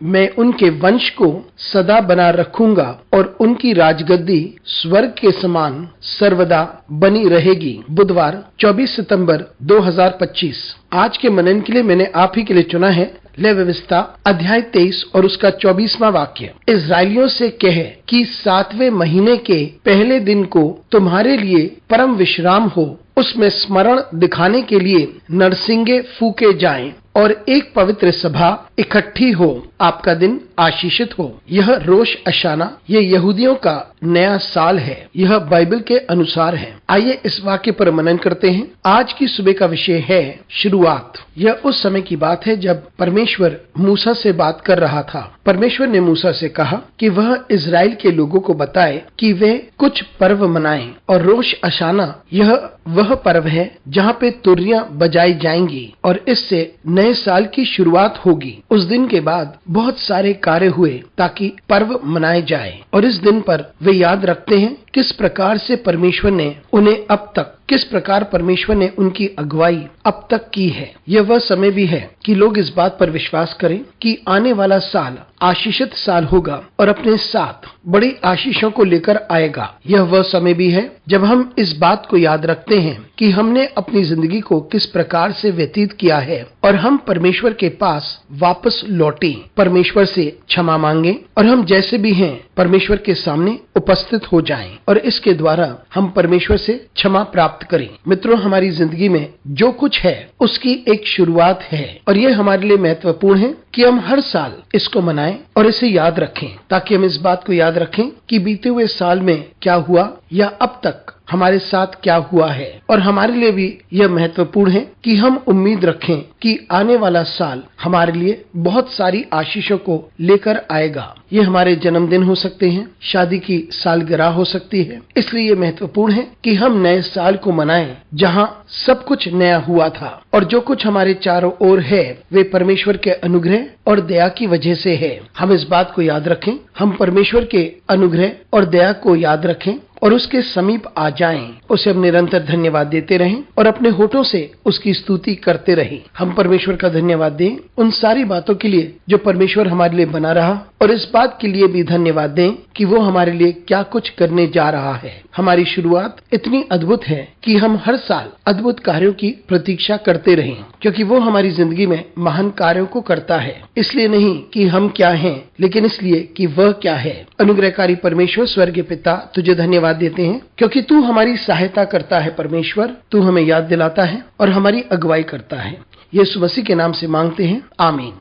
मैं उनके वंश को सदा बना रखूंगा और उनकी राजगद्दी स्वर्ग के समान सर्वदा बनी रहेगी। बुधवार 24 सितंबर 2025। आज के मनन के लिए मैंने आप ही के लिए चुना है ले व्यवस्था अध्याय 23 और उसका 24वां वाक्य। इस्राएलियों से कहे कि 7वें महीने के पहले दिन को तुम्हारे लिए परम विश्राम हो, उसमें स्मरण दिखाने के लिए नरसिंगे फूके जाएं और एक पवित्र सभा इकट्ठी हो, आपका दिन आशीषित हो। यह रोश अशाना, ये यहूदियों का नया साल है। यह बाइबल के अनुसार है। आइए इस वाक्य पर मनन करते हैं। आज की सुबह का विषय है शुरुआत। यह उस समय की बात है जब परमेश्वर मूसा से बात कर रहा था। परमेश्वर ने मूसा से कहा कि वह इजराइल के लोगों को बताए कि वे कुछ पर्व मनाएं, और रोश अशाना यह वह पर्व है जहाँ पे तुरियां बजाई जाएंगी और इससे नए साल की शुरुआत होगी। उस दिन के बाद बहुत सारे कार्य हुए ताकि पर्व मनाए जाए, और इस दिन पर वे याद रखते हैं किस प्रकार से परमेश्वर ने उन्हें अब तक, किस प्रकार परमेश्वर ने उनकी अगुवाई अब तक की है। यह वह समय भी है कि लोग इस बात पर विश्वास करें कि आने वाला साल आशीषित साल होगा और अपने साथ बड़ी आशीषों को लेकर आएगा। यह वह समय भी है जब हम इस बात को याद रखते हैं कि हमने अपनी जिंदगी को किस प्रकार से व्यतीत किया है और हम परमेश्वर के पास वापस लौटे, परमेश्वर से क्षमा मांगे और हम जैसे भी हैं परमेश्वर के सामने उपस्थित हो जाएं और इसके द्वारा हम परमेश्वर से क्षमा प्राप्त करें। मित्रों, हमारी जिंदगी में जो कुछ है उसकी एक शुरुआत है और यह हमारे लिए महत्वपूर्ण है कि हम हर साल इसको मनाएं और इसे याद रखें, ताकि हम इस बात को याद रखें कि बीते हुए साल में क्या हुआ या अब तक हमारे साथ क्या हुआ है। और हमारे लिए भी यह महत्वपूर्ण है कि हम उम्मीद रखें कि आने वाला साल हमारे लिए बहुत सारी आशीषों को लेकर आएगा। ये हमारे जन्मदिन हो सकते हैं, शादी की सालगिरह हो सकती है। इसलिए यह महत्वपूर्ण है कि हम नए साल को मनाएं जहां सब कुछ नया हुआ था, और जो कुछ हमारे चारों ओर है वे परमेश्वर के अनुग्रह और दया की वजह से है। हम इस बात को याद रखें, हम परमेश्वर के अनुग्रह और दया को याद रखें और उसके समीप आ जाएं, उसे हम निरंतर धन्यवाद देते रहें और अपने होठों से उसकी स्तुति करते रहें। हम परमेश्वर का धन्यवाद दें उन सारी बातों के लिए जो परमेश्वर हमारे लिए बना रहा, और इस बात के लिए भी धन्यवाद दें कि वो हमारे लिए क्या कुछ करने जा रहा है। हमारी शुरुआत इतनी अद्भुत है कि हम हर साल अद्भुत कार्यों की प्रतीक्षा करते रहें, क्योंकि वो हमारी जिंदगी में महान कार्यों को करता है। इसलिए नहीं कि हम क्या हैं, लेकिन इसलिए कि वह क्या है। अनुग्रहकारी परमेश्वर स्वर्गीय पिता, तुझे धन्यवाद देते हैं क्योंकि तू हमारी सहायता करता है। परमेश्वर, तू हमें याद दिलाता है और हमारी अगुवाई करता है। यीशु मसीह के नाम से मांगते हैं, आमीन।